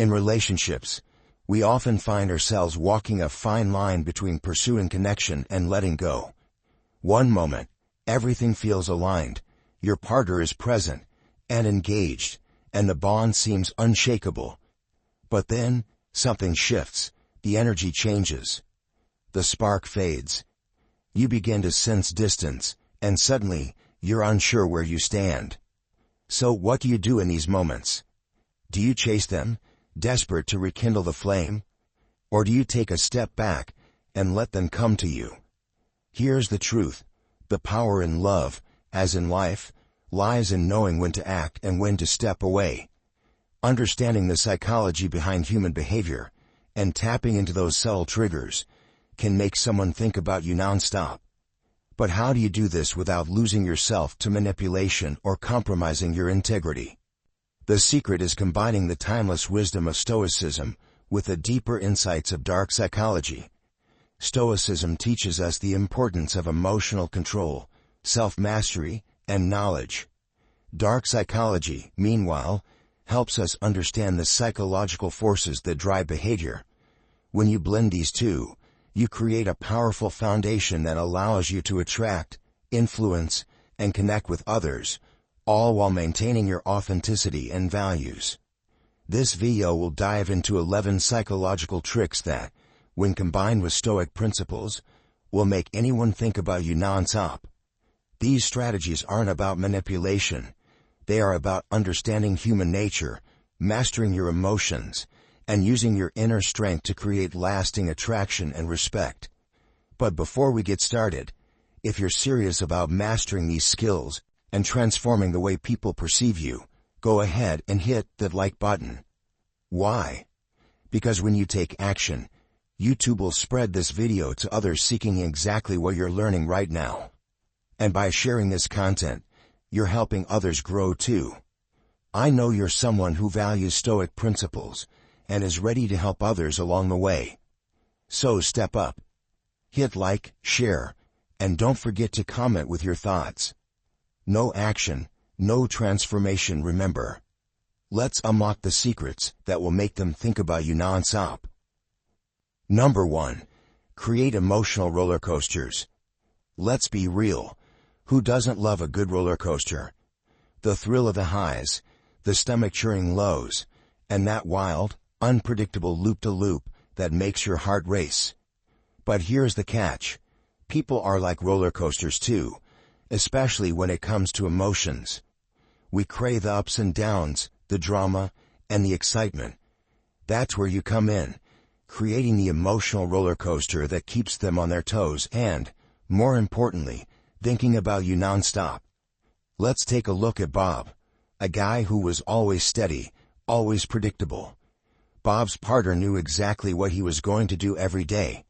In relationships, we often find ourselves walking a fine line between pursuing connection and letting go. One moment, everything feels aligned, your partner is present and engaged, and the bond seems unshakable. But then, something shifts, the energy changes. The spark fades. You begin to sense distance, and suddenly, you're unsure where you stand. So what do you do in these moments? Do you chase them, desperate to rekindle the flame? Or do you take a step back and let them come to you? Here's the truth. The power in love, as in life, lies in knowing when to act and when to step away. Understanding the psychology behind human behavior and tapping into those subtle triggers can make someone think about you nonstop. But how do you do this without losing yourself to manipulation or compromising your integrity? The secret is combining the timeless wisdom of Stoicism with the deeper insights of dark psychology. Stoicism teaches us the importance of emotional control, self-mastery, and knowledge. Dark psychology, meanwhile, helps us understand the psychological forces that drive behavior. When you blend these two, you create a powerful foundation that allows you to attract, influence, and connect with others, all while maintaining your authenticity and values. This video will dive into 11 psychological tricks that, when combined with Stoic principles, will make anyone think about you nonstop. These strategies aren't about manipulation. They are about understanding human nature, mastering your emotions, and using your inner strength to create lasting attraction and respect. But before we get started, if you're serious about mastering these skills and transforming the way people perceive you, go ahead and hit that like button. Why? Because when you take action, YouTube will spread this video to others seeking exactly what you're learning right now. And by sharing this content, you're helping others grow too. I know you're someone who values Stoic principles and is ready to help others along the way. So step up. Hit like, share, and don't forget to comment with your thoughts. No action, no transformation, remember. Let's unlock the secrets that will make them think about you nonstop. Number 1. Create emotional roller coasters. Let's be real. Who doesn't love a good roller coaster? The thrill of the highs, the stomach-churning lows, and that wild, unpredictable loop-to-loop that makes your heart race. But here's the catch. People are like roller coasters too, especially when it comes to emotions. We crave the ups and downs, the drama, and the excitement. That's where you come in, creating the emotional roller coaster that keeps them on their toes and, more importantly, thinking about you nonstop. Let's take a look at Bob, a guy who was always steady, always predictable. Bob's partner knew exactly what he was going to do every day.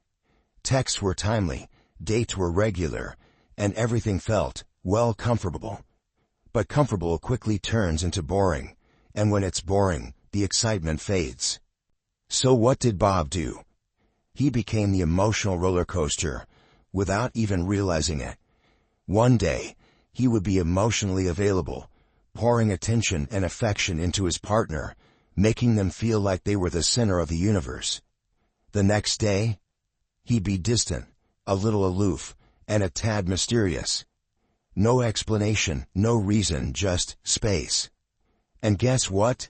Texts were timely, dates were regular, and everything felt, well, comfortable. But comfortable quickly turns into boring, and when it's boring, the excitement fades. So what did Bob do? He became the emotional roller coaster, without even realizing it. One day, he would be emotionally available, pouring attention and affection into his partner, making them feel like they were the center of the universe. The next day, he'd be distant, a little aloof, and a tad mysterious. No explanation, no reason, just space. And guess what?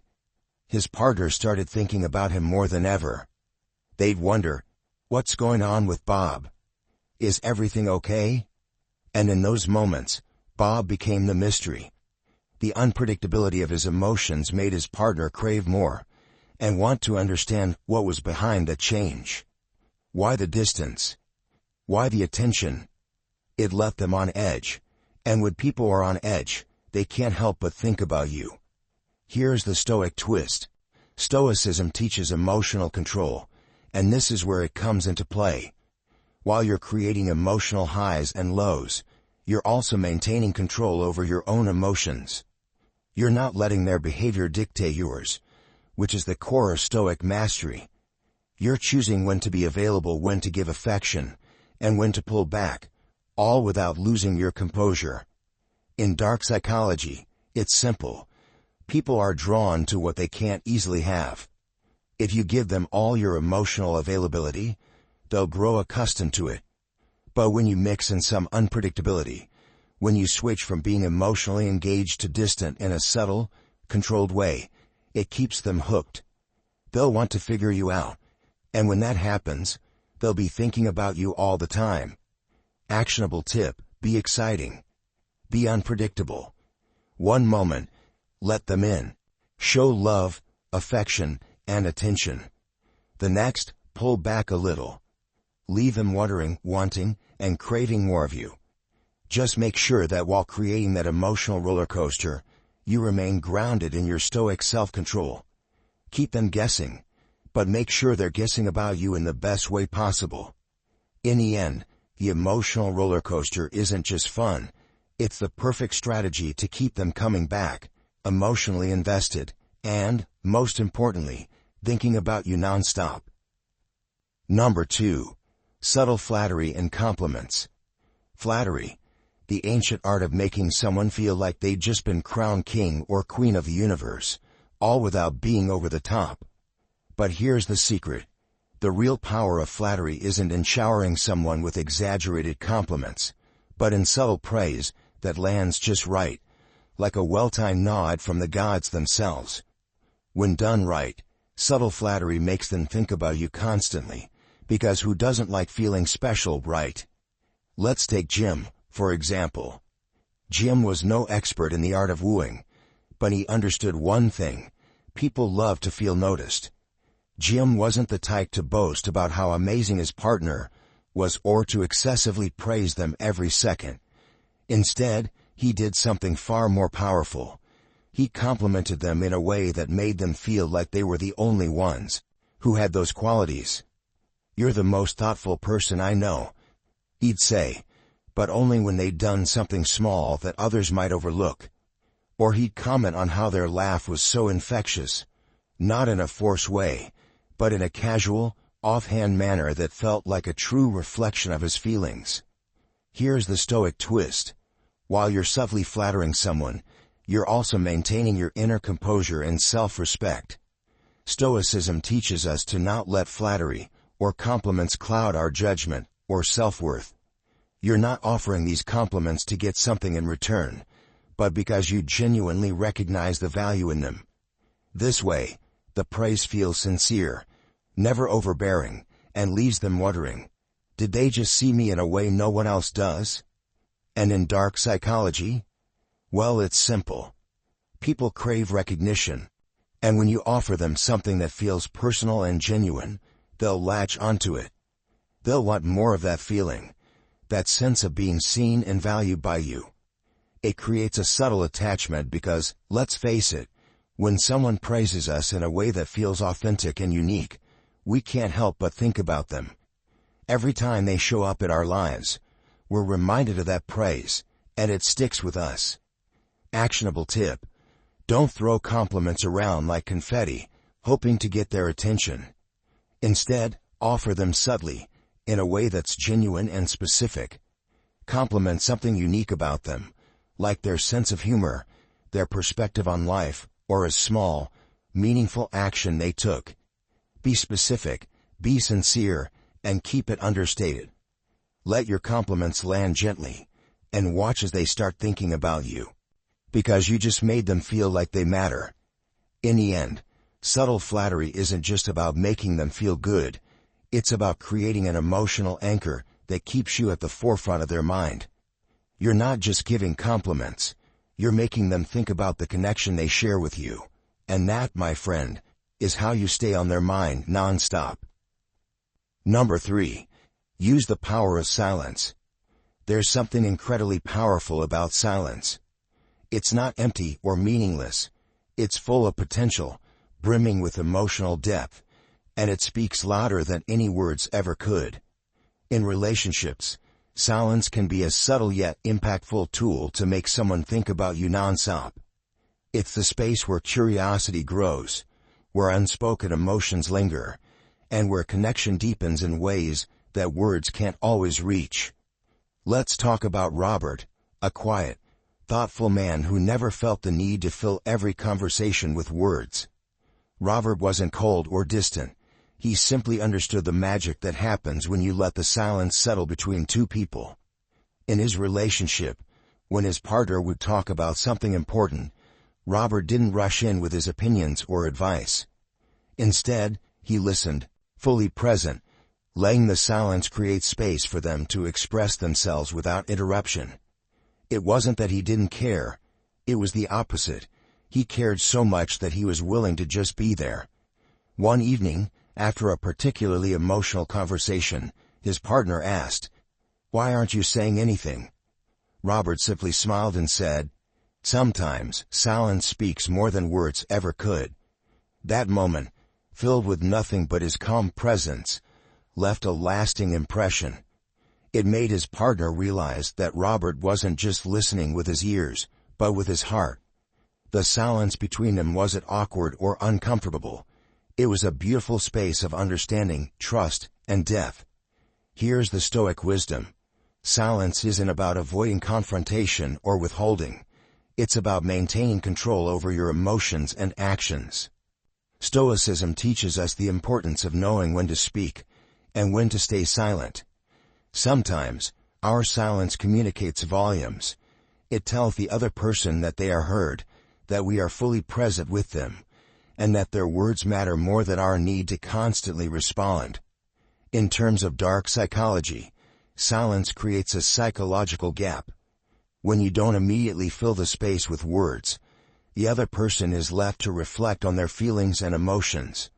His partner started thinking about him more than ever. They'd wonder, what's going on with Bob? Is everything okay? And in those moments, Bob became the mystery. The unpredictability of his emotions made his partner crave more and want to understand what was behind the change. Why the distance? Why the attention? It left them on edge, and when people are on edge, they can't help but think about you. Here's the Stoic twist. Stoicism teaches emotional control, and this is where it comes into play. While you're creating emotional highs and lows, you're also maintaining control over your own emotions. You're not letting their behavior dictate yours, which is the core of Stoic mastery. You're choosing when to be available, when to give affection, and when to pull back, all without losing your composure. In dark psychology, it's simple. People are drawn to what they can't easily have. If you give them all your emotional availability, they'll grow accustomed to it. But when you mix in some unpredictability, when you switch from being emotionally engaged to distant in a subtle, controlled way, it keeps them hooked. They'll want to figure you out, and when that happens, they'll be thinking about you all the time. Actionable tip: be exciting. Be unpredictable. One moment, let them in. Show love, affection, and attention. The next, pull back a little. Leave them wondering, wanting, and craving more of you. Just make sure that while creating that emotional roller coaster, you remain grounded in your stoic self-control. Keep them guessing, but make sure they're guessing about you in the best way possible. In the end, the emotional roller coaster isn't just fun, it's the perfect strategy to keep them coming back, emotionally invested, and, most importantly, thinking about you nonstop. Number 2. Subtle flattery and compliments. Flattery, the ancient art of making someone feel like they'd just been crowned king or queen of the universe, all without being over the top. But here's the secret. The real power of flattery isn't in showering someone with exaggerated compliments, but in subtle praise that lands just right, like a well-timed nod from the gods themselves. When done right, subtle flattery makes them think about you constantly, because who doesn't like feeling special, right? Let's take Jim, for example. Jim was no expert in the art of wooing, but he understood one thing: people love to feel noticed. Jim wasn't the type to boast about how amazing his partner was or to excessively praise them every second. Instead, he did something far more powerful. He complimented them in a way that made them feel like they were the only ones who had those qualities. "You're the most thoughtful person I know," he'd say, but only when they'd done something small that others might overlook. Or he'd comment on how their laugh was so infectious, not in a forced way, but in a casual, offhand manner that felt like a true reflection of his feelings. Here's the Stoic twist. While you're subtly flattering someone, you're also maintaining your inner composure and self-respect. Stoicism teaches us to not let flattery or compliments cloud our judgment or self-worth. You're not offering these compliments to get something in return, but because you genuinely recognize the value in them. This way, the praise feels sincere, never overbearing, and leaves them wondering, did they just see me in a way no one else does? And in dark psychology? Well, it's simple. People crave recognition, and when you offer them something that feels personal and genuine, they'll latch onto it. They'll want more of that feeling, that sense of being seen and valued by you. It creates a subtle attachment because, let's face it, when someone praises us in a way that feels authentic and unique, we can't help but think about them. Every time they show up in our lives, we're reminded of that praise, and it sticks with us. Actionable tip: don't throw compliments around like confetti, hoping to get their attention. Instead, offer them subtly, in a way that's genuine and specific. Compliment something unique about them, like their sense of humor, their perspective on life, or a small, meaningful action they took. Be specific, be sincere, and keep it understated. Let your compliments land gently, and watch as they start thinking about you, because you just made them feel like they matter. In the end, subtle flattery isn't just about making them feel good, it's about creating an emotional anchor that keeps you at the forefront of their mind. You're not just giving compliments, you're making them think about the connection they share with you, and that, my friend, is how you stay on their mind nonstop. Number 3. Use the power of silence. There's something incredibly powerful about silence. It's not empty or meaningless. It's full of potential, brimming with emotional depth, and it speaks louder than any words ever could. In relationships, silence can be a subtle yet impactful tool to make someone think about you nonstop. It's the space where curiosity grows, where unspoken emotions linger, and where connection deepens in ways that words can't always reach. Let's talk about Robert, a quiet, thoughtful man who never felt the need to fill every conversation with words. Robert wasn't cold or distant. He simply understood the magic that happens when you let the silence settle between two people. In his relationship, when his partner would talk about something important, Robert didn't rush in with his opinions or advice. Instead, he listened, fully present, letting the silence create space for them to express themselves without interruption. It wasn't that he didn't care. It was the opposite. He cared so much that he was willing to just be there. One evening, after a particularly emotional conversation, his partner asked, "Why aren't you saying anything?" Robert simply smiled and said, "Sometimes silence speaks more than words ever could." That moment, filled with nothing but his calm presence, left a lasting impression. It made his partner realize that Robert wasn't just listening with his ears, but with his heart. The silence between them wasn't awkward or uncomfortable. It was a beautiful space of understanding, trust, and depth. Here's the Stoic wisdom. Silence isn't about avoiding confrontation or withholding. It's about maintaining control over your emotions and actions. Stoicism teaches us the importance of knowing when to speak and when to stay silent. Sometimes, our silence communicates volumes. It tells the other person that they are heard, that we are fully present with them, and that their words matter more than our need to constantly respond. In terms of dark psychology, silence creates a psychological gap. When you don't immediately fill the space with words, the other person is left to reflect on their feelings and emotions.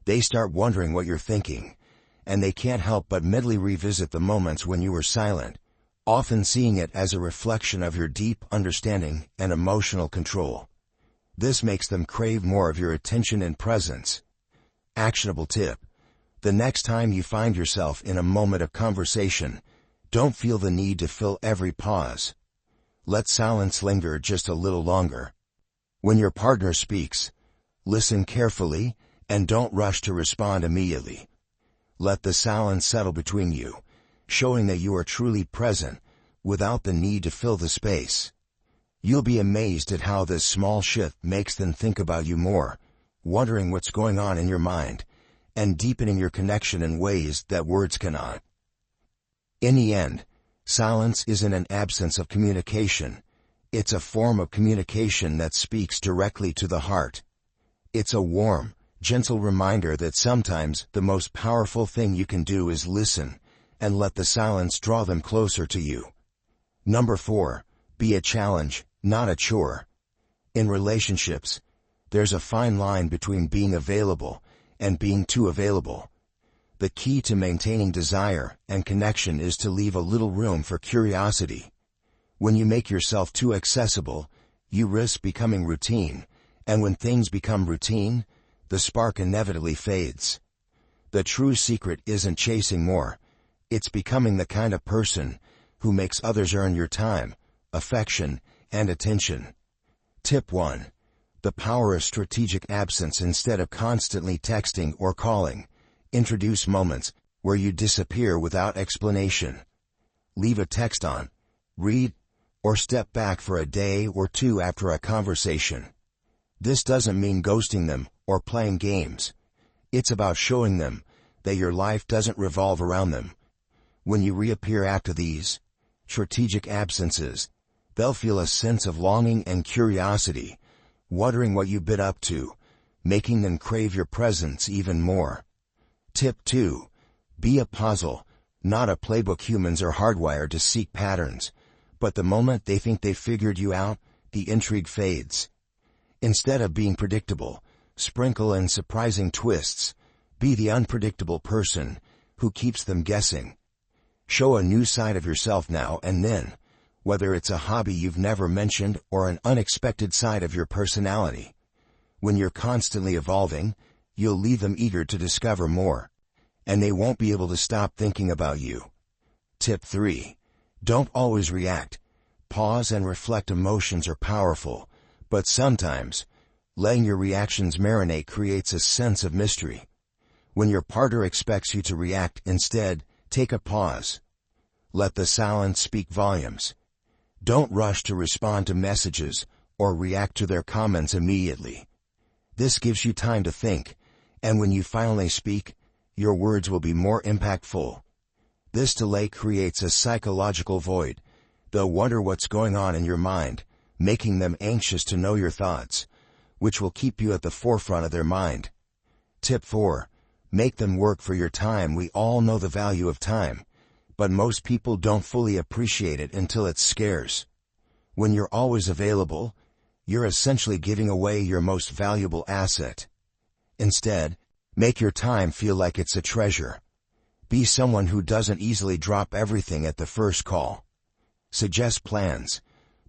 They start wondering what you're thinking, and they can't help but mentally revisit the moments when you were silent, often seeing it as a reflection of your deep understanding and emotional control. This makes them crave more of your attention and presence. Actionable tip. The next time you find yourself in a moment of conversation, don't feel the need to fill every pause. Let silence linger just a little longer. When your partner speaks, listen carefully and don't rush to respond immediately. Let the silence settle between you, showing that you are truly present, without the need to fill the space. You'll be amazed at how this small shift makes them think about you more, wondering what's going on in your mind, and deepening your connection in ways that words cannot. In the end, silence isn't an absence of communication. It's a form of communication that speaks directly to the heart. It's a warm, gentle reminder that sometimes the most powerful thing you can do is listen, and let the silence draw them closer to you. Number 4, be a challenge, not a chore. In relationships, there's a fine line between being available and being too available. The key to maintaining desire and connection is to leave a little room for curiosity. When you make yourself too accessible, you risk becoming routine, and when things become routine, the spark inevitably fades. The true secret isn't chasing more. It's becoming the kind of person who makes others earn your time, affection, and attention. Tip 1. The power of strategic absence. Instead of constantly texting or calling, introduce moments where you disappear without explanation. Leave a text on, read, or step back for a day or two after a conversation. This doesn't mean ghosting them or playing games. It's about showing them that your life doesn't revolve around them. When you reappear after these strategic absences, they'll feel a sense of longing and curiosity, wondering what you've been up to, making them crave your presence even more. Tip 2. Be a puzzle, not a playbook. Humans are hardwired to seek patterns, but the moment they think they've figured you out, the intrigue fades. Instead of being predictable, sprinkle in surprising twists. Be the unpredictable person who keeps them guessing. Show a new side of yourself now and then, whether it's a hobby you've never mentioned or an unexpected side of your personality. When you're constantly evolving, you'll leave them eager to discover more, and they won't be able to stop thinking about you. Tip 3. Don't always react. Pause and reflect. Emotions are powerful, but sometimes, letting your reactions marinate creates a sense of mystery. When your partner expects you to react, instead, take a pause. Let the silence speak volumes. Don't rush to respond to messages or react to their comments immediately. This gives you time to think, and when you finally speak, your words will be more impactful. This delay creates a psychological void. They'll wonder what's going on in your mind, making them anxious to know your thoughts, which will keep you at the forefront of their mind. Tip 4. Make them work for your time. We all know the value of time, but most people don't fully appreciate it until it's scarce. When you're always available, you're essentially giving away your most valuable asset. Instead, make your time feel like it's a treasure. Be someone who doesn't easily drop everything at the first call. Suggest plans,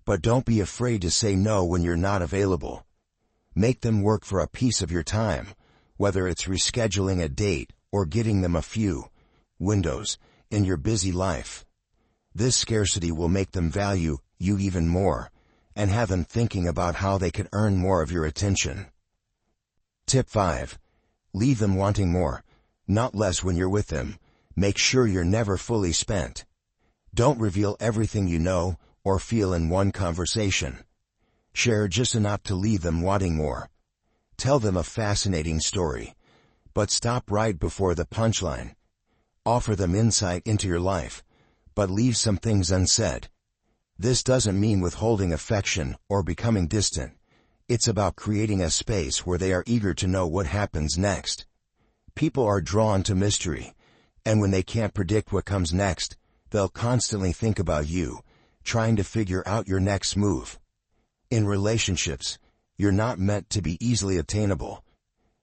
but don't be afraid to say no when you're not available. Make them work for a piece of your time, whether it's rescheduling a date or giving them a few windows in your busy life. This scarcity will make them value you even more, and have them thinking about how they could earn more of your attention. Tip 5. Leave them wanting more, not less when you're with them. Make sure you're never fully spent. Don't reveal everything you know or feel in one conversation. Share just enough to leave them wanting more. Tell them a fascinating story, but stop right before the punchline. Offer them insight into your life, but leave some things unsaid. This doesn't mean withholding affection or becoming distant. It's about creating a space where they are eager to know what happens next. People are drawn to mystery, and when they can't predict what comes next, they'll constantly think about you, trying to figure out your next move. In relationships, you're not meant to be easily attainable.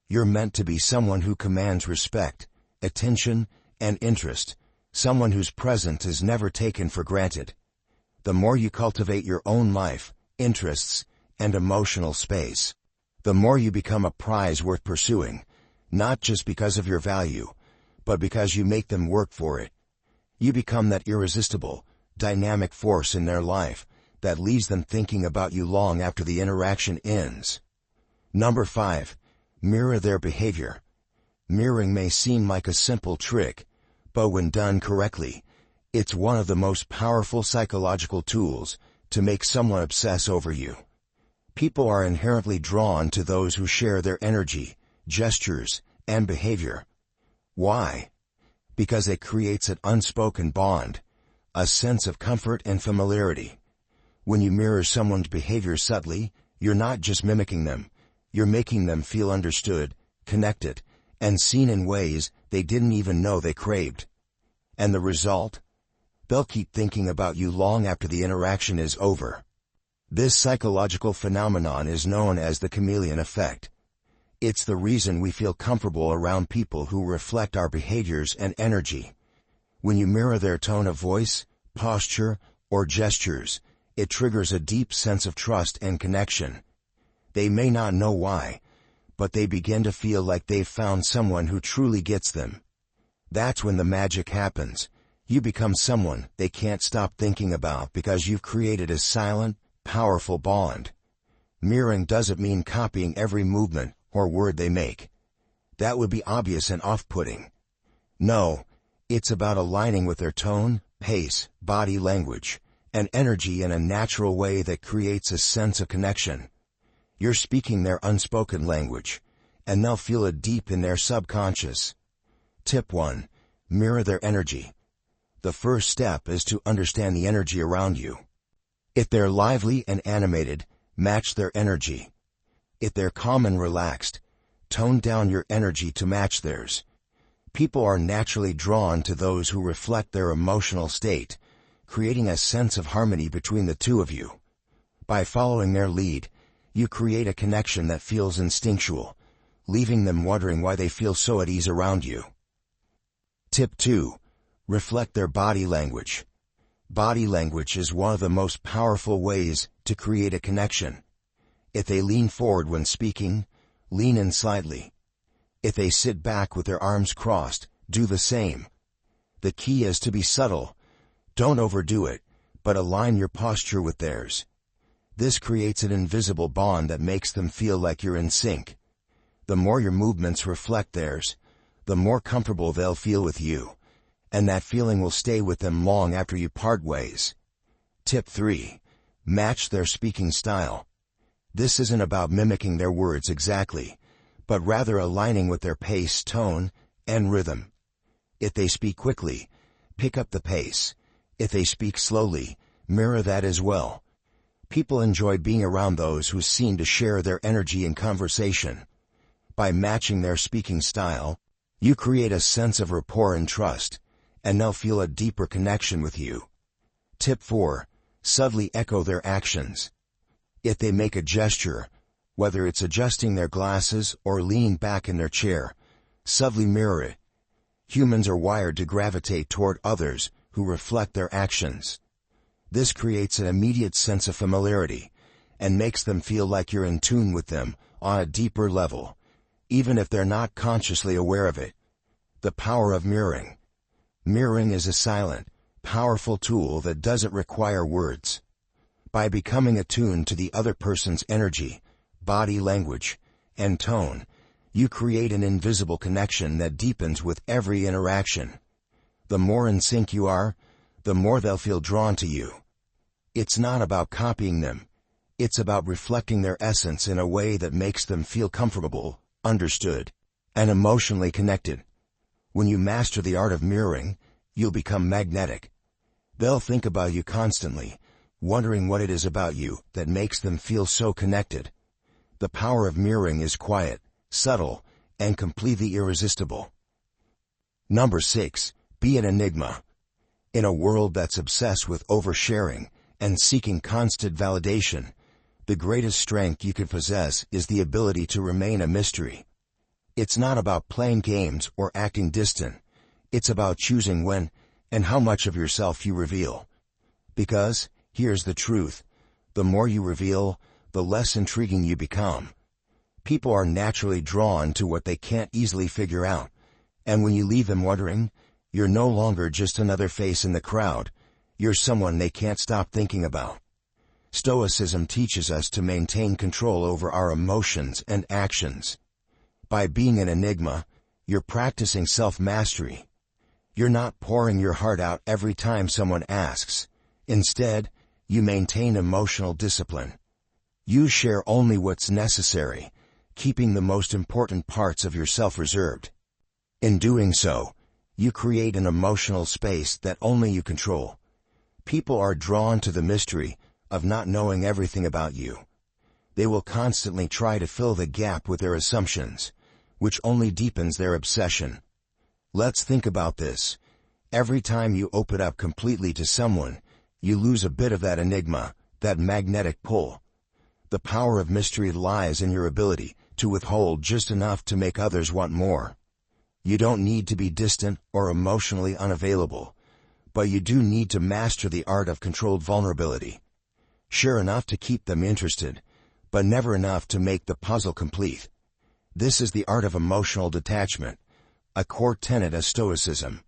You're meant to be someone who commands respect, attention, and interest, someone whose presence is never taken for granted. The more you cultivate your own life, interests, and emotional space, the more you become a prize worth pursuing, not just because of your value, but because you make them work for it. You become that irresistible, dynamic force in their life that leaves them thinking about you long after the interaction ends. Number 5. Mirror their behavior. Mirroring may seem like a simple trick, but when done correctly, it's one of the most powerful psychological tools to make someone obsess over you. People are inherently drawn to those who share their energy, gestures, and behavior. Why? Because it creates an unspoken bond, a sense of comfort and familiarity. When you mirror someone's behavior subtly, you're not just mimicking them, you're making them feel understood, connected, and seen in ways they didn't even know they craved. And the result? They'll keep thinking about you long after the interaction is over. This psychological phenomenon is known as the chameleon effect. It's the reason we feel comfortable around people who reflect our behaviors and energy. When you mirror their tone of voice, posture, or gestures, it triggers a deep sense of trust and connection. They may not know why, but they begin to feel like they've found someone who truly gets them. That's when the magic happens. You become someone they can't stop thinking about because you've created a silent, powerful bond. Mirroring doesn't mean copying every movement or word they make. That would be obvious and off-putting. No, it's about aligning with their tone, pace, body language, and energy in a natural way that creates a sense of connection. You're speaking their unspoken language, and they'll feel it deep in their subconscious. Tip 1. Mirror their energy. The first step is to understand the energy around you. If they're lively and animated, match their energy. If they're calm and relaxed, tone down your energy to match theirs. People are naturally drawn to those who reflect their emotional state, creating a sense of harmony between the two of you. By following their lead, you create a connection that feels instinctual, leaving them wondering why they feel so at ease around you. Tip 2. Reflect their body language. Body language is one of the most powerful ways to create a connection. If they lean forward when speaking, lean in slightly. If they sit back with their arms crossed, do the same. The key is to be subtle. Don't overdo it, but align your posture with theirs. This creates an invisible bond that makes them feel like you're in sync. The more your movements reflect theirs, the more comfortable they'll feel with you, and that feeling will stay with them long after you part ways. Tip 3. Match their speaking style. This isn't about mimicking their words exactly, but rather aligning with their pace, tone, and rhythm. If they speak quickly, pick up the pace. If they speak slowly, mirror that as well. People enjoy being around those who seem to share their energy in conversation. By matching their speaking style, you create a sense of rapport and trust, and they'll feel a deeper connection with you. Tip 4. Subtly echo their actions. If they make a gesture, whether it's adjusting their glasses or leaning back in their chair, subtly mirror it. Humans are wired to gravitate toward others who reflect their actions. This creates an immediate sense of familiarity and makes them feel like you're in tune with them on a deeper level, even if they're not consciously aware of it. The power of mirroring. Mirroring is a silent, powerful tool that doesn't require words. By becoming attuned to the other person's energy, body language, and tone, you create an invisible connection that deepens with every interaction. The more in sync you are, the more they'll feel drawn to you. It's not about copying them. It's about reflecting their essence in a way that makes them feel comfortable, understood, and emotionally connected. When you master the art of mirroring, you'll become magnetic. They'll think about you constantly, wondering what it is about you that makes them feel so connected. The power of mirroring is quiet, subtle, and completely irresistible. Number 6. Be an enigma. In a world that's obsessed with oversharing and seeking constant validation, the greatest strength you can possess is the ability to remain a mystery. It's not about playing games or acting distant. It's about choosing when and how much of yourself you reveal. Because, here's the truth, the more you reveal, the less intriguing you become. People are naturally drawn to what they can't easily figure out, and when you leave them wondering, you're no longer just another face in the crowd, you're someone they can't stop thinking about. Stoicism teaches us to maintain control over our emotions and actions. By being an enigma, you're practicing self-mastery. You're not pouring your heart out every time someone asks. Instead, you maintain emotional discipline. You share only what's necessary, keeping the most important parts of yourself reserved. In doing so, you create an emotional space that only you control. People are drawn to the mystery of not knowing everything about you. They will constantly try to fill the gap with their assumptions, which only deepens their obsession. Let's think about this. Every time you open up completely to someone, you lose a bit of that enigma, that magnetic pull. The power of mystery lies in your ability to withhold just enough to make others want more. You don't need to be distant or emotionally unavailable, but you do need to master the art of controlled vulnerability. Share enough to keep them interested, but never enough to make the puzzle complete. This is the art of emotional detachment, a core tenet of Stoicism.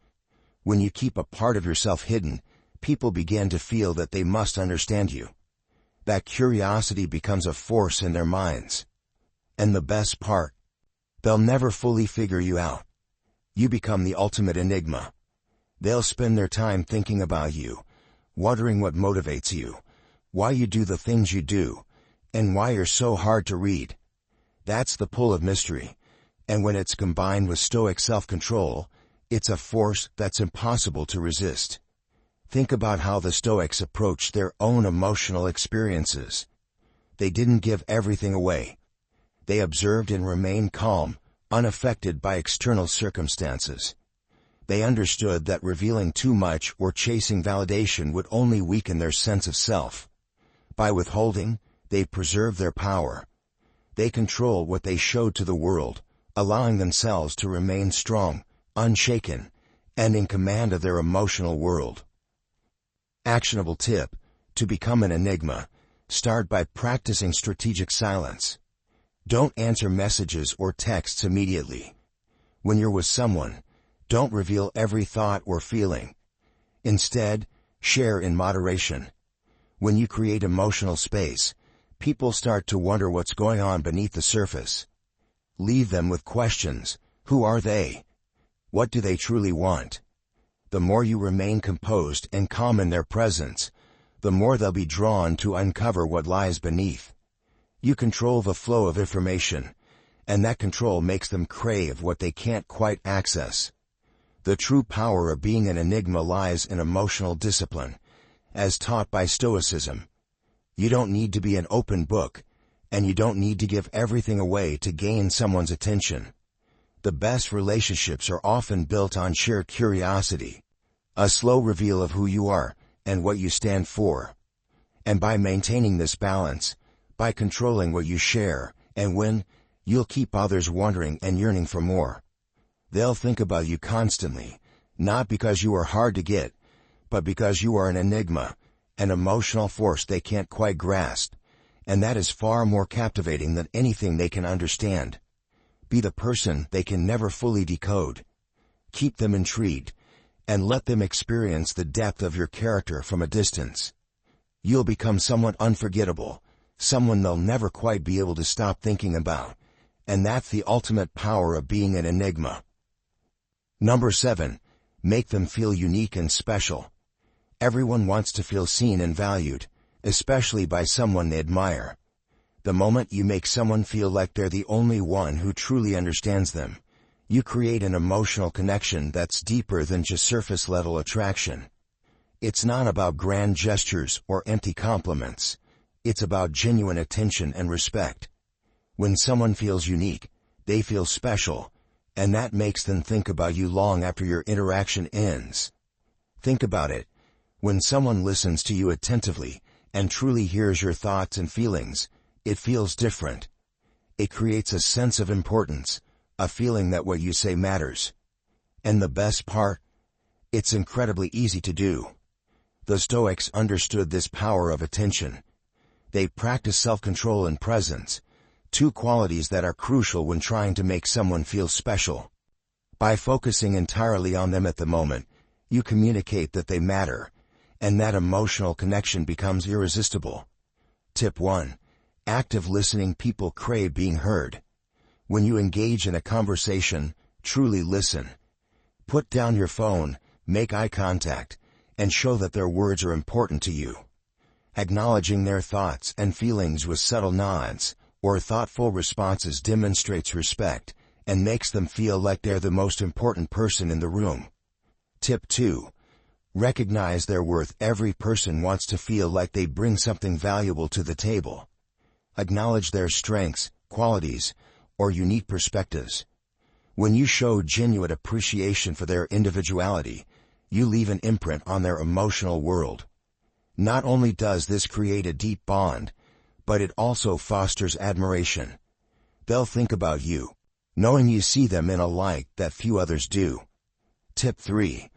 When you keep a part of yourself hidden, people begin to feel that they must understand you. That curiosity becomes a force in their minds. And the best part, they'll never fully figure you out. You become the ultimate enigma. They'll spend their time thinking about you, wondering what motivates you, why you do the things you do, and why you're so hard to read. That's the pull of mystery, and when it's combined with Stoic self-control, it's a force that's impossible to resist. Think about how the Stoics approached their own emotional experiences. They didn't give everything away. They observed and remained calm, unaffected by external circumstances. They understood that revealing too much or chasing validation would only weaken their sense of self. By withholding, they preserved their power. They control what they showed to the world, allowing themselves to remain strong, unshaken, and in command of their emotional world. Actionable tip: to become an enigma, start by practicing strategic silence. Don't answer messages or texts immediately. When you're with someone, don't reveal every thought or feeling. Instead, share in moderation. When you create emotional space, people start to wonder what's going on beneath the surface. Leave them with questions. Who are they? What do they truly want? The more you remain composed and calm in their presence, the more they'll be drawn to uncover what lies beneath. You control the flow of information, and that control makes them crave what they can't quite access. The true power of being an enigma lies in emotional discipline, as taught by Stoicism. You don't need to be an open book, and you don't need to give everything away to gain someone's attention. The best relationships are often built on shared curiosity, a slow reveal of who you are and what you stand for. And by maintaining this balance, by controlling what you share and when, you'll keep others wondering and yearning for more. They'll think about you constantly, not because you are hard to get, but because you are an enigma, an emotional force they can't quite grasp, and that is far more captivating than anything they can understand. Be the person they can never fully decode. Keep them intrigued, and let them experience the depth of your character from a distance. You'll become someone unforgettable, someone they'll never quite be able to stop thinking about, and that's the ultimate power of being an enigma. Number 7. Make them feel unique and special. Everyone wants to feel seen and valued, especially by someone they admire. The moment you make someone feel like they're the only one who truly understands them, you create an emotional connection that's deeper than just surface-level attraction. It's not about grand gestures or empty compliments. It's about genuine attention and respect. When someone feels unique, they feel special, and that makes them think about you long after your interaction ends. Think about it. When someone listens to you attentively and truly hears your thoughts and feelings, it feels different. It creates a sense of importance, a feeling that what you say matters. And the best part? It's incredibly easy to do. The Stoics understood this power of attention. They practiced self-control and presence, two qualities that are crucial when trying to make someone feel special. By focusing entirely on them at the moment, you communicate that they matter, and that emotional connection becomes irresistible. Tip 1. Active listening. People crave being heard. When you engage in a conversation, truly listen. Put down your phone, make eye contact, and show that their words are important to you. Acknowledging their thoughts and feelings with subtle nods or thoughtful responses demonstrates respect and makes them feel like they're the most important person in the room. Tip 2. Recognize their worth. Every person wants to feel like they bring something valuable to the table. Acknowledge their strengths, qualities, or unique perspectives. When you show genuine appreciation for their individuality, you leave an imprint on their emotional world. Not only does this create a deep bond, but it also fosters admiration. They'll think about you, knowing you see them in a light that few others do. Tip 3.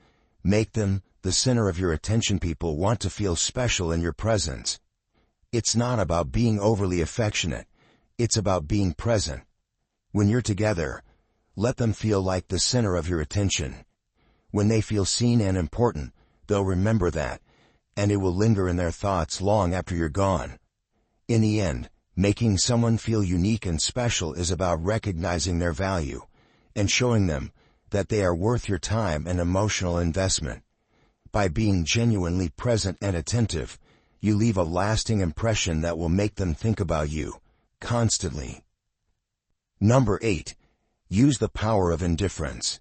Make them the center of your attention. People want to feel special in your presence. It's not about being overly affectionate, it's about being present. When you're together, let them feel like the center of your attention. When they feel seen and important, they'll remember that, and it will linger in their thoughts long after you're gone. In the end, making someone feel unique and special is about recognizing their value and showing them that they are worth your time and emotional investment. By being genuinely present and attentive, you leave a lasting impression that will make them think about you constantly. Number 8. Use the power of indifference.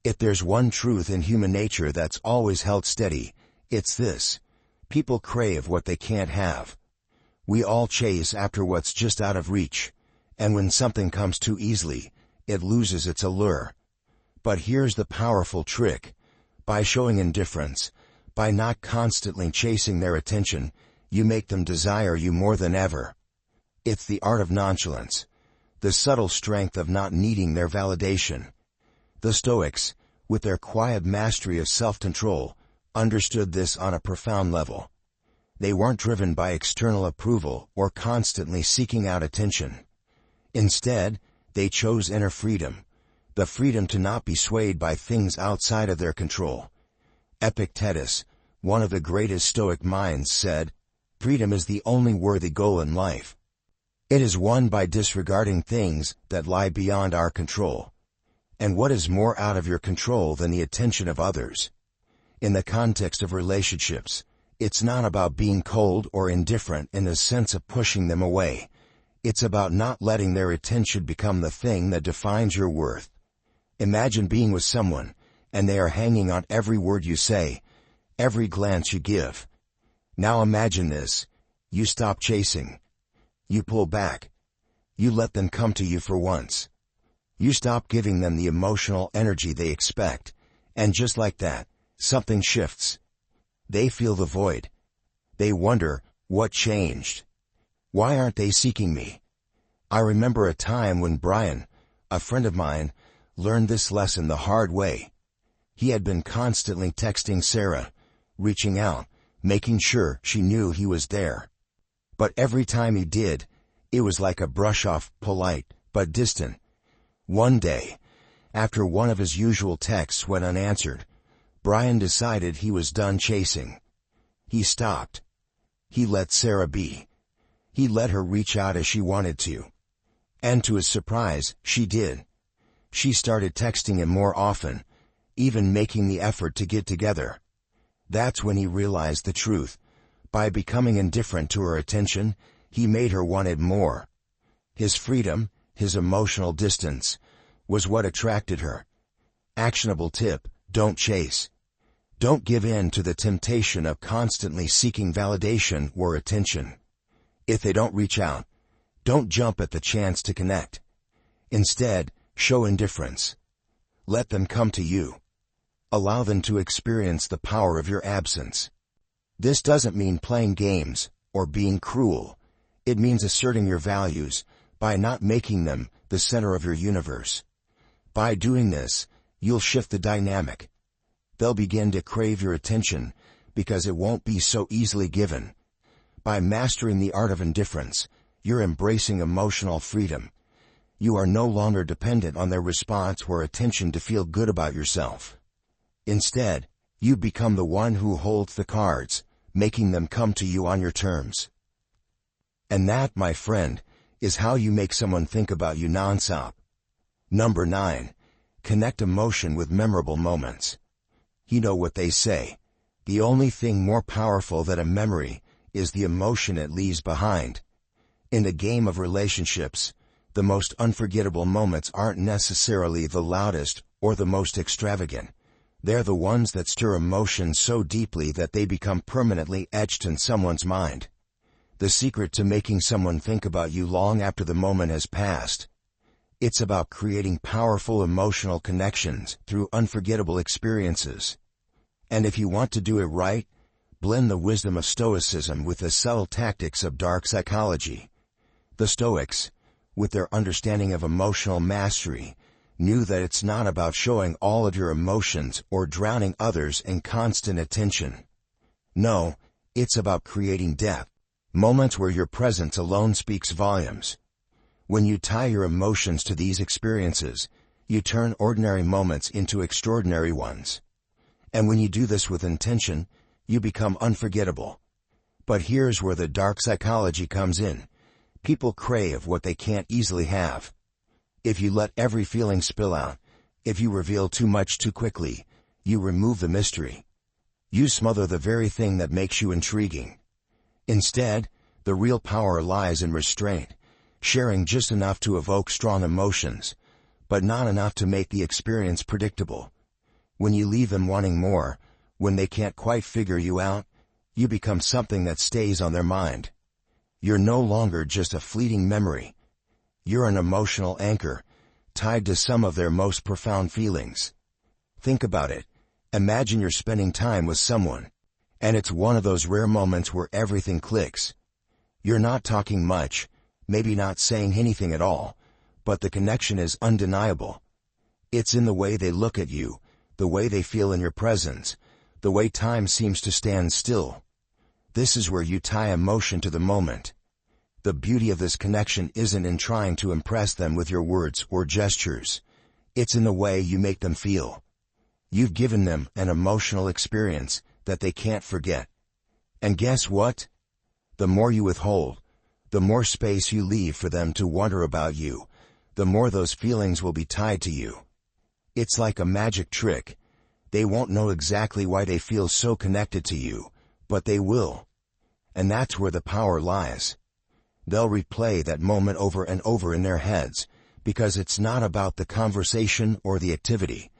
If there's one truth in human nature that's always held steady, it's this: people crave what they can't have. We all chase after what's just out of reach, and when something comes too easily, it loses its allure. But here's the powerful trick. By showing indifference, by not constantly chasing their attention, you make them desire you more than ever. It's the art of nonchalance, the subtle strength of not needing their validation. The Stoics, with their quiet mastery of self-control, understood this on a profound level. They weren't driven by external approval or constantly seeking out attention. Instead, they chose inner freedom, the freedom to not be swayed by things outside of their control. Epictetus, one of the greatest Stoic minds, said, "Freedom is the only worthy goal in life. It is won by disregarding things that lie beyond our control." And what is more out of your control than the attention of others? In the context of relationships, it's not about being cold or indifferent in the sense of pushing them away. It's about not letting their attention become the thing that defines your worth. Imagine being with someone, and they are hanging on every word you say, every glance you give. Now imagine this. You stop chasing. You pull back. You let them come to you for once. You stop giving them the emotional energy they expect, and just like that, something shifts. They feel the void. They wonder, what changed? Why aren't they seeking me? I remember a time when Brian, a friend of mine, learned this lesson the hard way. He had been constantly texting Sarah, reaching out, making sure she knew he was there. But every time he did, it was like a brush-off, polite, but distant. One day, after one of his usual texts went unanswered, Brian decided he was done chasing. He stopped. He let Sarah be. He let her reach out as she wanted to. And to his surprise, she did. She started texting him more often, even making the effort to get together. That's when he realized the truth. By becoming indifferent to her attention, he made her want it more. His freedom, his emotional distance, was what attracted her. Actionable tip: don't chase. Don't give in to the temptation of constantly seeking validation or attention. If they don't reach out, don't jump at the chance to connect. Instead, show indifference. Let them come to you. Allow them to experience the power of your absence. This doesn't mean playing games or being cruel. It means asserting your values by not making them the center of your universe. By doing this, you'll shift the dynamic. They'll begin to crave your attention because it won't be so easily given. By mastering the art of indifference, you're embracing emotional freedom. You are no longer dependent on their response or attention to feel good about yourself. Instead, you become the one who holds the cards, making them come to you on your terms. And that, my friend, is how you make someone think about you nonstop. Number 9. Connect emotion with memorable moments. You know what they say. The only thing more powerful than a memory is the emotion it leaves behind. In the game of relationships, the most unforgettable moments aren't necessarily the loudest or the most extravagant. They're the ones that stir emotions so deeply that they become permanently etched in someone's mind. The secret to making someone think about you long after the moment has passed. It's about creating powerful emotional connections through unforgettable experiences. And if you want to do it right, blend the wisdom of Stoicism with the subtle tactics of dark psychology. The Stoics, with their understanding of emotional mastery, knew that it's not about showing all of your emotions or drowning others in constant attention. No, it's about creating depth, moments where your presence alone speaks volumes. When you tie your emotions to these experiences, you turn ordinary moments into extraordinary ones. And when you do this with intention, you become unforgettable. But here's where the dark psychology comes in. People crave what they can't easily have. If you let every feeling spill out, if you reveal too much too quickly, you remove the mystery. You smother the very thing that makes you intriguing. Instead, the real power lies in restraint, sharing just enough to evoke strong emotions, but not enough to make the experience predictable. When you leave them wanting more, when they can't quite figure you out, you become something that stays on their mind. You're no longer just a fleeting memory. You're an emotional anchor, tied to some of their most profound feelings. Think about it. Imagine you're spending time with someone, and it's one of those rare moments where everything clicks. You're not talking much, maybe not saying anything at all, but the connection is undeniable. It's in the way they look at you, the way they feel in your presence, the way time seems to stand still. This is where you tie emotion to the moment. The beauty of this connection isn't in trying to impress them with your words or gestures. It's in the way you make them feel. You've given them an emotional experience that they can't forget. And guess what? The more you withhold, the more space you leave for them to wonder about you, the more those feelings will be tied to you. It's like a magic trick. They won't know exactly why they feel so connected to you, but they will. And that's where the power lies. They'll replay that moment over and over in their heads, because it's not about the conversation or the activity.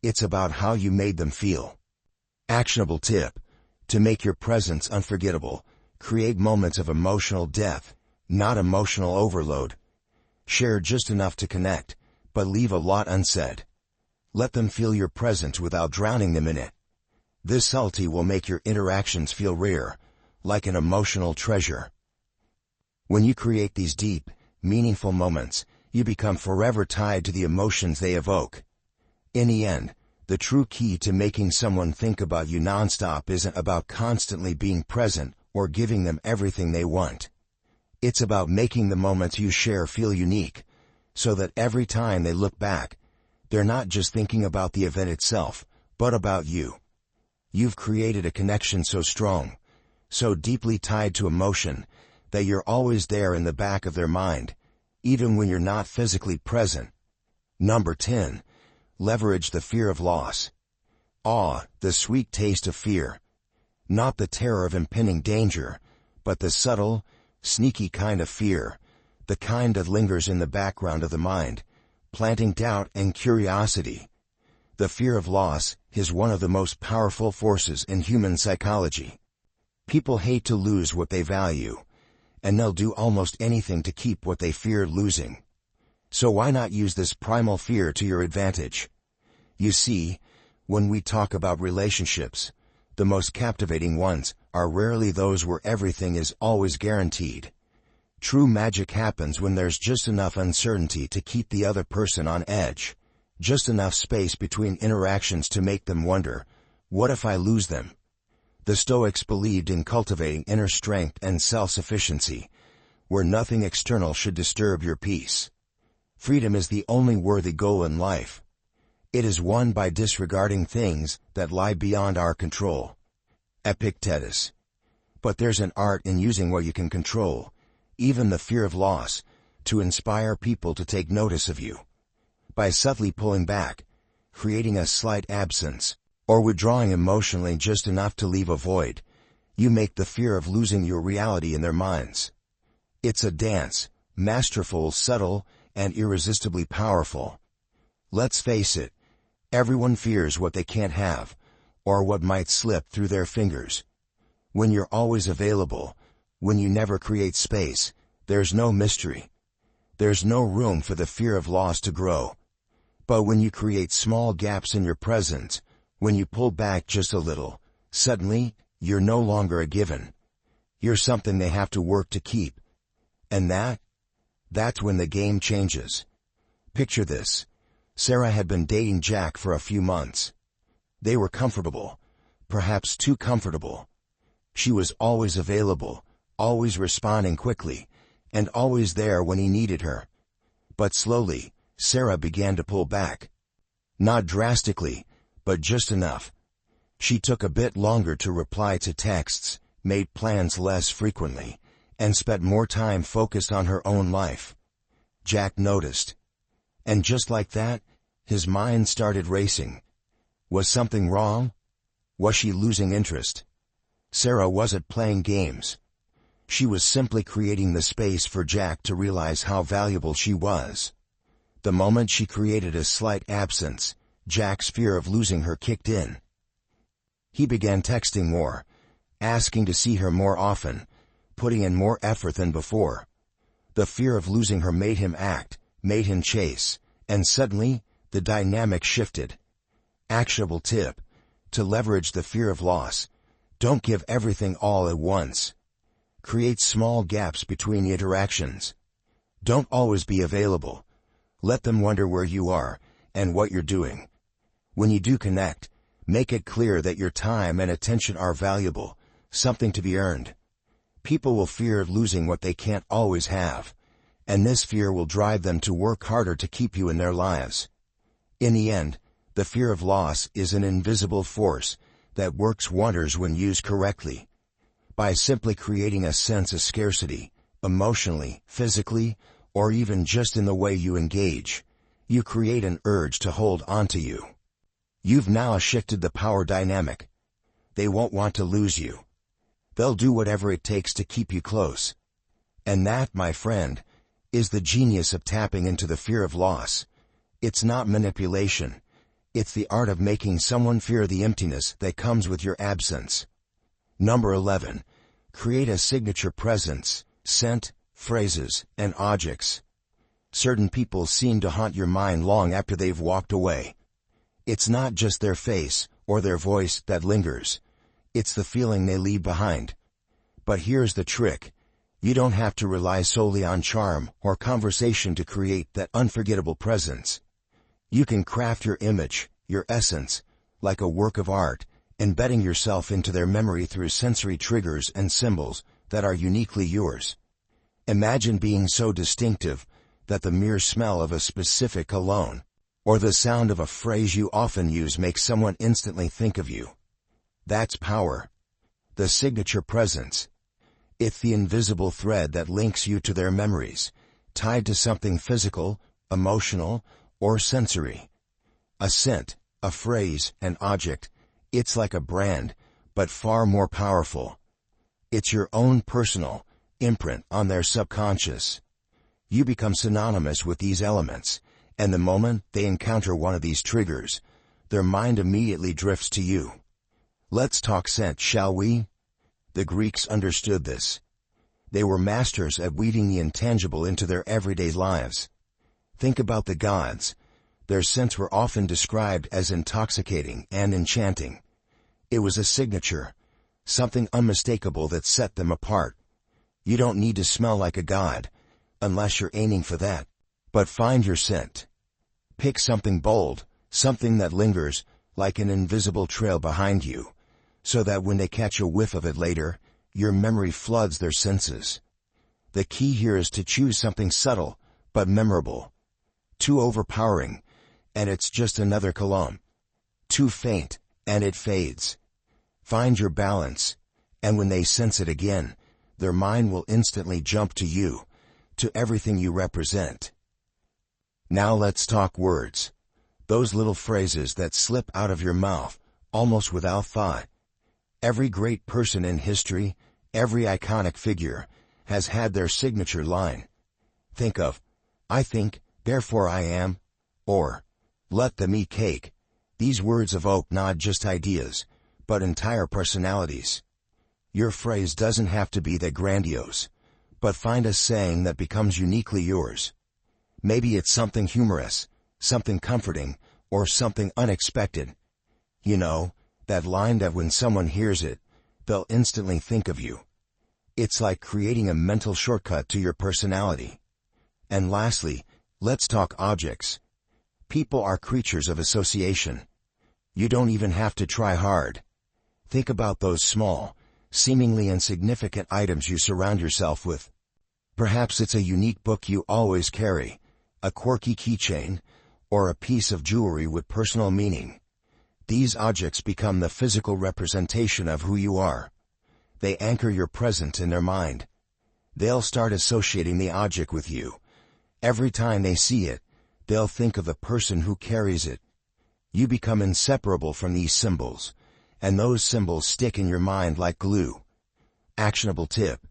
It's about how you made them feel. Actionable tip: to make your presence unforgettable, create moments of emotional depth, not emotional overload. Share just enough to connect, but leave a lot unsaid. Let them feel your presence without drowning them in it. This subtlety will make your interactions feel rare, like an emotional treasure. When you create these deep, meaningful moments, you become forever tied to the emotions they evoke. In the end, the true key to making someone think about you nonstop isn't about constantly being present or giving them everything they want. It's about making the moments you share feel unique, so that every time they look back, they're not just thinking about the event itself, but about you. You've created a connection so strong, so deeply tied to emotion, that you're always there in the back of their mind, even when you're not physically present. Number 10. Leverage the fear of loss. The sweet taste of fear. Not the terror of impending danger, but the subtle, sneaky kind of fear, the kind that lingers in the background of the mind, planting doubt and curiosity. The fear of loss is one of the most powerful forces in human psychology. People hate to lose what they value, and they'll do almost anything to keep what they fear losing. So why not use this primal fear to your advantage? You see, when we talk about relationships, the most captivating ones are rarely those where everything is always guaranteed. True magic happens when there's just enough uncertainty to keep the other person on edge, just enough space between interactions to make them wonder, what if I lose them? The Stoics believed in cultivating inner strength and self-sufficiency, where nothing external should disturb your peace. Freedom is the only worthy goal in life. It is won by disregarding things that lie beyond our control. Epictetus. But there's an art in using what you can control, even the fear of loss, to inspire people to take notice of you. By subtly pulling back, creating a slight absence, or withdrawing emotionally just enough to leave a void, you make the fear of losing your reality in their minds. It's a dance, masterful, subtle, and irresistibly powerful. Let's face it, everyone fears what they can't have, or what might slip through their fingers. When you're always available, when you never create space, there's no mystery. There's no room for the fear of loss to grow. But when you create small gaps in your presence, when you pull back just a little, suddenly, you're no longer a given. You're something they have to work to keep. And that's when the game changes. Picture this. Sarah had been dating Jack for a few months. They were comfortable, perhaps too comfortable. She was always available, always responding quickly, and always there when he needed her. But slowly, Sarah began to pull back. Not drastically, but just enough. She took a bit longer to reply to texts, made plans less frequently, and spent more time focused on her own life. Jack noticed. And just like that, his mind started racing. Was something wrong? Was she losing interest? Sarah wasn't playing games. She was simply creating the space for Jack to realize how valuable she was. The moment she created a slight absence, Jack's fear of losing her kicked in. He began texting more, asking to see her more often, putting in more effort than before. The fear of losing her made him act, made him chase, and suddenly, the dynamic shifted. Actionable tip: to leverage the fear of loss, don't give everything all at once. Create small gaps between interactions. Don't always be available. Let them wonder where you are and what you're doing. When you do connect, make it clear that your time and attention are valuable, something to be earned. People will fear losing what they can't always have, and this fear will drive them to work harder to keep you in their lives. In the end, the fear of loss is an invisible force that works wonders when used correctly. By simply creating a sense of scarcity, emotionally, physically, or even just in the way you engage, you create an urge to hold onto you. You've now shifted the power dynamic. They won't want to lose you. They'll do whatever it takes to keep you close. And that, my friend, is the genius of tapping into the fear of loss. It's not manipulation. It's the art of making someone fear the emptiness that comes with your absence. Number 11. Create a signature presence, scent, phrases, and objects. Certain people seem to haunt your mind long after they've walked away. It's not just their face or their voice that lingers. It's the feeling they leave behind. But here's the trick. You don't have to rely solely on charm or conversation to create that unforgettable presence. You can craft your image, your essence, like a work of art, embedding yourself into their memory through sensory triggers and symbols that are uniquely yours. Imagine being so distinctive that the mere smell of a specific cologne or the sound of a phrase you often use makes someone instantly think of you. That's power. The signature presence. It's the invisible thread that links you to their memories, tied to something physical, emotional, or sensory. A scent, a phrase, an object. It's like a brand, but far more powerful. It's your own personal imprint on their subconscious. You become synonymous with these elements, and the moment they encounter one of these triggers, their mind immediately drifts to you. Let's talk scent, shall we? The Greeks understood this. They were masters at weaving the intangible into their everyday lives. Think about the gods. Their scents were often described as intoxicating and enchanting. It was a signature, something unmistakable that set them apart. You don't need to smell like a god, unless you're aiming for that. But find your scent. Pick something bold, something that lingers, like an invisible trail behind you, so that when they catch a whiff of it later, your memory floods their senses. The key here is to choose something subtle, but memorable. Too overpowering, and it's just another cologne. Too faint, and it fades. Find your balance, and when they sense it again, their mind will instantly jump to you, to everything you represent. Now let's talk words. Those little phrases that slip out of your mouth, almost without thought. Every great person in history, every iconic figure, has had their signature line. Think of, "I think, therefore I am," or, "Let them eat cake." These words evoke not just ideas, but entire personalities. Your phrase doesn't have to be that grandiose, but find a saying that becomes uniquely yours. Maybe it's something humorous, something comforting, or something unexpected. You know, that line that when someone hears it, they'll instantly think of you. It's like creating a mental shortcut to your personality. And lastly, let's talk objects. People are creatures of association. You don't even have to try hard. Think about those small, seemingly insignificant items you surround yourself with. Perhaps it's a unique book you always carry, a quirky keychain, or a piece of jewelry with personal meaning. These objects become the physical representation of who you are. They anchor your present in their mind. They'll start associating the object with you. Every time they see it, they'll think of the person who carries it. You become inseparable from these symbols, and those symbols stick in your mind like glue. Actionable tip: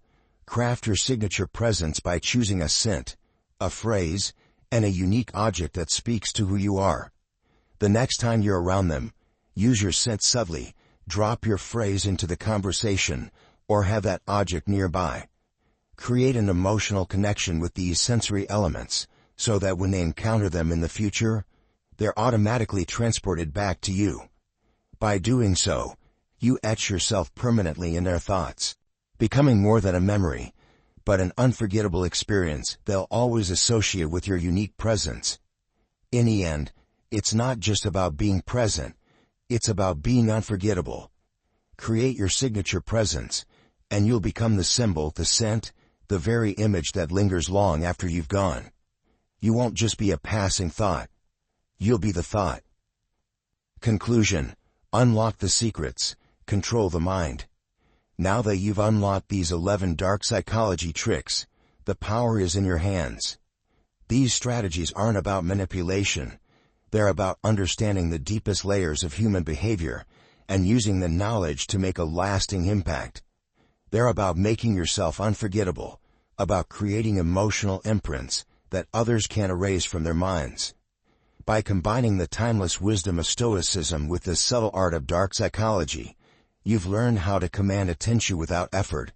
craft your signature presence by choosing a scent, a phrase, and a unique object that speaks to who you are. The next time you're around them, use your scent subtly, drop your phrase into the conversation, or have that object nearby. Create an emotional connection with these sensory elements, so that when they encounter them in the future, they're automatically transported back to you. By doing so, you etch yourself permanently in their thoughts, becoming more than a memory, but an unforgettable experience they'll always associate with your unique presence. In the end, it's not just about being present, it's about being unforgettable. Create your signature presence, and you'll become the symbol, the scent, the very image that lingers long after you've gone. You won't just be a passing thought. You'll be the thought. Conclusion: unlock the secrets, control the mind. Now that you've unlocked these 11 dark psychology tricks, the power is in your hands. These strategies aren't about manipulation. They're about understanding the deepest layers of human behavior and using the knowledge to make a lasting impact. They're about making yourself unforgettable, about creating emotional imprints that others can't erase from their minds. By combining the timeless wisdom of Stoicism with the subtle art of dark psychology, you've learned how to command attention without effort,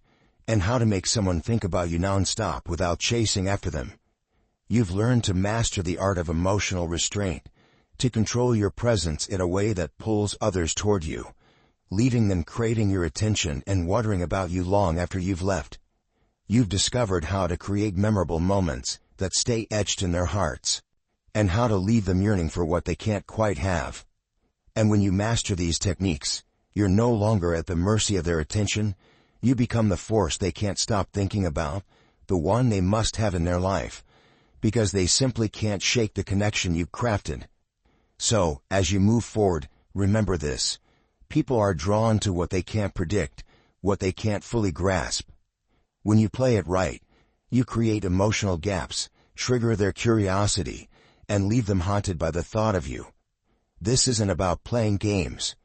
and how to make someone think about you non-stop without chasing after them. You've learned to master the art of emotional restraint, to control your presence in a way that pulls others toward you, leaving them craving your attention and wondering about you long after you've left. You've discovered how to create memorable moments that stay etched in their hearts, and how to leave them yearning for what they can't quite have. And when you master these techniques, you're no longer at the mercy of their attention. You become the force they can't stop thinking about, the one they must have in their life, because they simply can't shake the connection you've crafted. So, as you move forward, remember this: people are drawn to what they can't predict, what they can't fully grasp. When you play it right, you create emotional gaps, trigger their curiosity, and leave them haunted by the thought of you. This isn't about playing games.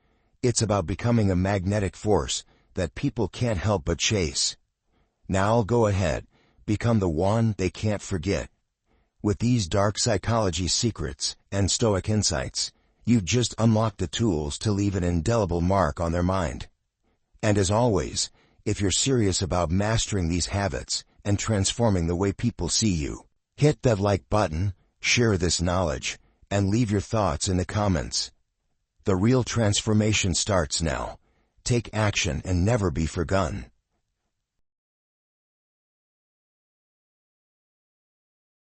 It's about becoming a magnetic force that people can't help but chase. Now go ahead, become the one they can't forget. With these dark psychology secrets and Stoic insights, you've just unlocked the tools to leave an indelible mark on their mind. And as always, if you're serious about mastering these habits and transforming the way people see you, hit that like button, share this knowledge, and leave your thoughts in the comments. The real transformation starts now. Take action and never be forgotten.